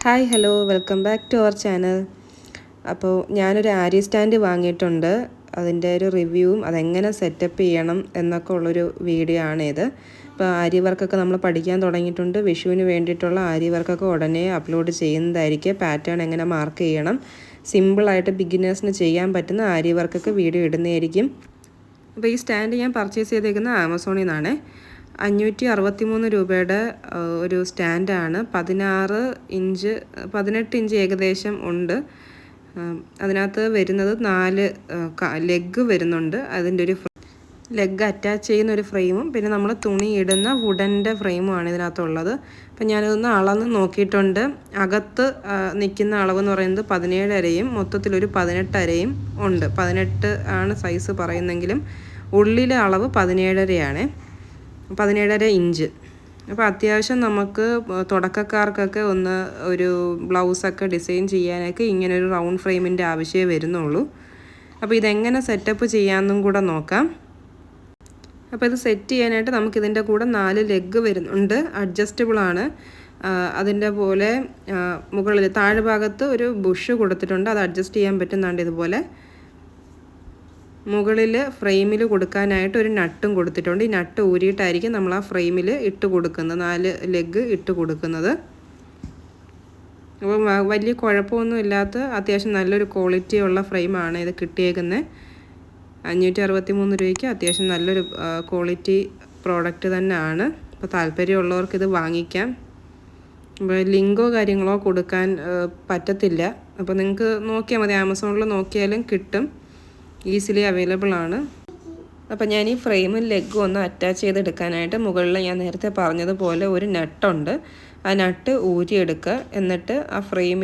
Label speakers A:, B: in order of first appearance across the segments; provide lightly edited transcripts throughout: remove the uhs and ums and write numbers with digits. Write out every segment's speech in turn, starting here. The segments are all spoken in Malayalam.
A: Hi hello welcome back to our channel. അപ്പോൾ ഞാനൊരു ആരി സ്റ്റാൻഡ് വാങ്ങിയിട്ടുണ്ട്. അതിൻ്റെ ഒരു റിവ്യൂവും അതെങ്ങനെ സെറ്റപ്പ് ചെയ്യണം എന്നൊക്കെ ഉള്ളൊരു വീഡിയോ ആണിത്. ഇപ്പോൾ ആരി വർക്കൊക്കെ നമ്മൾ പഠിക്കാൻ തുടങ്ങിയിട്ടുണ്ട്. വിഷുവിന് വേണ്ടിയിട്ടുള്ള ആരി വർക്കൊക്കെ ഉടനെ അപ്ലോഡ് ചെയ്യുന്നതായിരിക്കും. പാറ്റേൺ എങ്ങനെ മാർക്ക് ചെയ്യണം, സിമ്പിളായിട്ട് ബിഗിനേഴ്സിന് ചെയ്യാൻ പറ്റുന്ന ആരി വർക്കൊക്കെ വീഡിയോ ഇടുന്നതായിരിക്കും. അപ്പോൾ ഈ സ്റ്റാൻഡ് ഞാൻ പർച്ചേസ് ചെയ്തേക്കുന്നത് ആമസോണിൽ നിന്നാണ്. 563 രൂപയുടെ ഒരു സ്റ്റാൻഡാണ്. 18 ഇഞ്ച് ഏകദേശം ഉണ്ട്. അതിനകത്ത് വരുന്നത് 4 ലെഗ് വരുന്നുണ്ട്. അതിൻ്റെ ഒരു ലെഗ് അറ്റാച്ച് ചെയ്യുന്ന ഒരു ഫ്രെയിമും പിന്നെ നമ്മൾ തുണി ഇടുന്ന വുഡൻ്റെ ഫ്രെയിമുമാണ് ഇതിനകത്തുള്ളത്. അപ്പം ഞാനിതൊന്ന് അളന്ന് നോക്കിയിട്ടുണ്ട്. അകത്ത് നിൽക്കുന്ന അളവെന്ന് പറയുന്നത് 17 അരയും മൊത്തത്തിലൊരു 18 അരയും ഉണ്ട്. 18 ആണ് സൈസ് പറയുന്നെങ്കിലും ഉള്ളിലെ അളവ് 17 അരയാണ്, 17 ഇഞ്ച്. അപ്പോൾ അത്യാവശ്യം നമുക്ക് തുടക്കക്കാർക്കൊക്കെ ഒരു ബ്ലൗസൊക്കെ ഡിസൈൻ ചെയ്യാനൊക്കെ ഇങ്ങനൊരു റൗണ്ട് ഫ്രെയിമിൻ്റെ ആവശ്യമേ വരുന്നുള്ളൂ. അപ്പോൾ ഇതെങ്ങനെ സെറ്റപ്പ് ചെയ്യാമെന്നും കൂടെ നോക്കാം. അപ്പോൾ ഇത് സെറ്റ് ചെയ്യാനായിട്ട് നമുക്കിതിൻ്റെ കൂടെ 4 ലെഗ് വരുന്നുണ്ട്. അഡ്ജസ്റ്റബിളാണ്. അതിൻ്റെ പോലെ മുകളിൽ താഴ്ഭാഗത്ത് ഒരു ബുഷ് കൊടുത്തിട്ടുണ്ട്. അത് അഡ്ജസ്റ്റ് ചെയ്യാൻ പറ്റുന്നുണ്ട്. ഇതുപോലെ മുകളിൽ ഫ്രെയിമിൽ കൊടുക്കാനായിട്ട് ഒരു നട്ടും കൊടുത്തിട്ടുണ്ട്. ഈ നട്ട് ഊരിയിട്ടായിരിക്കും നമ്മൾ ആ ഫ്രെയിമിൽ ഇട്ട് കൊടുക്കുന്നത്, 4 ലെഗ് ഇട്ട് കൊടുക്കുന്നത്. അപ്പോൾ വലിയ കുഴപ്പമൊന്നും ഇല്ലാത്ത അത്യാവശ്യം നല്ലൊരു ക്വാളിറ്റി ഉള്ള ഫ്രെയിമാണ് ഇത് കിട്ടിയേക്കുന്നത്. 563 രൂപയ്ക്ക് അത്യാവശ്യം നല്ലൊരു ക്വാളിറ്റി പ്രോഡക്റ്റ് തന്നെയാണ്. അപ്പോൾ താല്പര്യമുള്ളവർക്ക് ഇത് വാങ്ങിക്കാം. അപ്പോൾ ലിങ്കോ കാര്യങ്ങളോ കൊടുക്കാൻ പറ്റത്തില്ല. അപ്പോൾ നിങ്ങൾക്ക് നോക്കിയാൽ മതി, ആമസോണിൽ നോക്കിയാലും കിട്ടും, ഈസിലി അവൈലബിൾ ആണ്. അപ്പോൾ ഞാൻ ഈ ഫ്രെയിമും ലെഗും ഒന്ന് അറ്റാച്ച് ചെയ്തെടുക്കാനായിട്ട് മുകളിൽ ഞാൻ നേരത്തെ പറഞ്ഞതുപോലെ ഒരു നട്ടുണ്ട്. ആ നട്ട് ഊരിയെടുക്കുക. എന്നിട്ട് ആ ഫ്രെയിം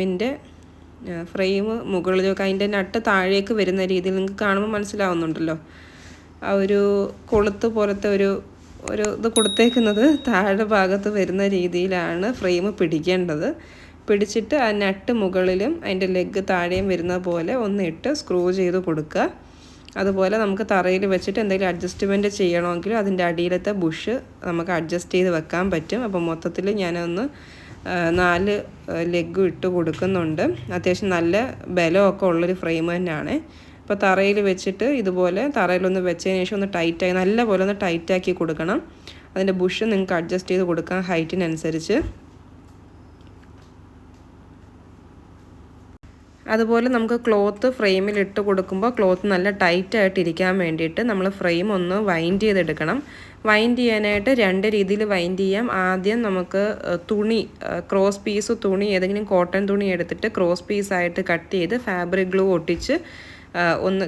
A: മുകളിലേക്ക്, അതിൻ്റെ നട്ട് താഴേക്ക് വരുന്ന രീതിയിൽ നിങ്ങൾക്ക് കാണുമ്പോൾ മനസ്സിലാവുന്നുണ്ടല്ലോ, ആ ഒരു കൊളുത്ത് പോലത്തെ ഒരു ഇത് കൊടുത്തേക്കുന്നത് താഴെ ഭാഗത്ത് വരുന്ന രീതിയിലാണ് ഫ്രെയിം പിടിക്കേണ്ടത്. പിടിച്ചിട്ട് ആ നട്ട് മുകളിലും അതിൻ്റെ ലെഗ് താഴെയും വരുന്ന പോലെ ഒന്ന് ഇട്ട് സ്ക്രൂ ചെയ്ത് കൊടുക്കുക. അതുപോലെ നമുക്ക് തറയിൽ വെച്ചിട്ട് എന്തെങ്കിലും അഡ്ജസ്റ്റ്മെൻറ്റ് ചെയ്യണമെങ്കിൽ അതിൻ്റെ അടിയിലത്തെ ബുഷ് നമുക്ക് അഡ്ജസ്റ്റ് ചെയ്ത് വെക്കാൻ പറ്റും. അപ്പോൾ മൊത്തത്തിൽ ഞാനൊന്ന് 4 ലെഗും ഇട്ട് കൊടുക്കുന്നുണ്ട്. അത്യാവശ്യം നല്ല ബലമൊക്കെ ഉള്ളൊരു ഫ്രെയിം തന്നെയാണ്. അപ്പോൾ തറയിൽ വെച്ചിട്ട് ഇതുപോലെ തറയിലൊന്ന് വെച്ചതിന് ശേഷം ഒന്ന് ടൈറ്റാക്കി, നല്ല പോലെ ഒന്ന് ടൈറ്റാക്കി കൊടുക്കണം. അതിൻ്റെ ബുഷ് നിങ്ങൾക്ക് അഡ്ജസ്റ്റ് ചെയ്ത് കൊടുക്കാം ഹൈറ്റിനനുസരിച്ച്. അതുപോലെ നമുക്ക് ക്ലോത്ത് ഫ്രെയിമിൽ ഇട്ട് കൊടുക്കുമ്പോൾ ക്ലോത്ത് നല്ല ടൈറ്റായിട്ട് ഇരിക്കാൻ വേണ്ടിയിട്ട് നമ്മൾ ഫ്രെയിം ഒന്ന് വൈൻഡ് ചെയ്തെടുക്കണം. വൈൻഡ് ചെയ്യാനായിട്ട് 2 രീതിയിൽ വൈൻഡ് ചെയ്യാം. ആദ്യം നമുക്ക് ക്രോസ് പീസ് തുണി, ഏതെങ്കിലും കോട്ടൺ തുണി എടുത്തിട്ട് ക്രോസ് പീസായിട്ട് കട്ട് ചെയ്ത് ഫാബ്രിക് ഗ്ലൂ ഒട്ടിച്ച് ഒന്ന്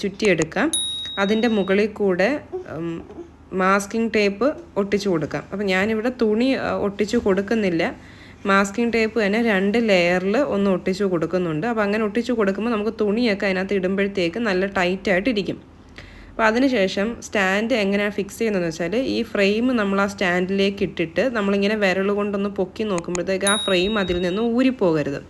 A: ചുറ്റിയെടുക്കാം. അതിൻ്റെ മുകളിൽ കൂടെ മാസ്കിംഗ് ടേപ്പ് ഒട്ടിച്ചു കൊടുക്കാം. അപ്പോൾ ഞാനിവിടെ തുണി ഒട്ടിച്ചു കൊടുക്കുന്നില്ല, മാസ്കിംഗ് ടേപ്പ് തന്നെ 2 ലെയറിൽ ഒന്ന് ഒട്ടിച്ചു കൊടുക്കുന്നുണ്ട്. അപ്പോൾ അങ്ങനെ ഒട്ടിച്ചു കൊടുക്കുമ്പോൾ നമുക്ക് തുണിയൊക്കെ അതിനകത്ത് ഇടുമ്പോഴത്തേക്ക് നല്ല ടൈറ്റായിട്ട് ഇരിക്കും. അപ്പോൾ അതിനുശേഷം സ്റ്റാൻഡ് എങ്ങനെയാണ് ഫിക്സ് ചെയ്യുന്നതെന്ന് വെച്ചാൽ, ഈ ഫ്രെയിം നമ്മൾ ആ സ്റ്റാൻഡിലേക്ക് ഇട്ടിട്ട് നമ്മളിങ്ങനെ വിരൽ കൊണ്ടൊന്ന് പൊക്കി നോക്കുമ്പോഴത്തേക്ക് ആ ഫ്രെയിം അതിൽ നിന്ന് ഊരിപ്പോകരുത്.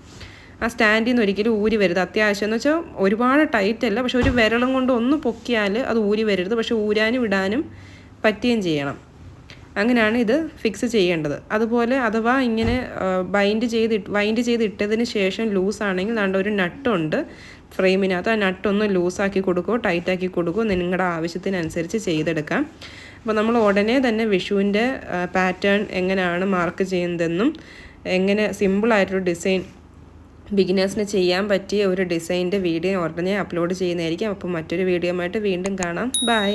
A: ആ സ്റ്റാൻഡിൽ നിന്ന് ഒരിക്കലും ഊരി വരരുത്. അത്യാവശ്യം എന്ന് വെച്ചാൽ ഒരുപാട് ടൈറ്റ് അല്ല, പക്ഷെ ഒരു വിരലും കൊണ്ട് ഒന്ന് പൊക്കിയാൽ അത് ഊരി വരരുത്. പക്ഷെ ഊരാനും ഇടാനും പറ്റുകയും ചെയ്യണം. അങ്ങനെയാണ് ഇത് ഫിക്സ് ചെയ്യേണ്ടത്. അതുപോലെ അഥവാ ഇങ്ങനെ വൈൻഡ് ചെയ്ത് ഇട്ടതിന് ശേഷം ലൂസാണെങ്കിൽ ദാണ്ട ഒരു നട്ടുണ്ട് ഫ്രെയിമിനകത്ത്. ആ നട്ടൊന്ന് ലൂസാക്കി കൊടുക്കുകയോ ടൈറ്റാക്കി കൊടുക്കുകയോ നിങ്ങളുടെ ആവശ്യത്തിനനുസരിച്ച് ചെയ്തെടുക്കാം. അപ്പോൾ നമ്മൾ ഉടനെ തന്നെ വിഷുവിൻ്റെ പാറ്റേൺ എങ്ങനെയാണ് മാർക്ക് ചെയ്യുന്നതെന്നും എങ്ങനെ സിമ്പിളായിട്ടൊരു ഡിസൈൻ ബിഗിനേഴ്സിന് ചെയ്യാൻ പറ്റിയ ഒരു ഡിസൈൻ്റെ വീഡിയോ ഉടനെ അപ്ലോഡ് ചെയ്യുന്നതായിരിക്കും. അപ്പോൾ മറ്റൊരു വീഡിയോ ആയിട്ട് വീണ്ടും കാണാം. ബൈ.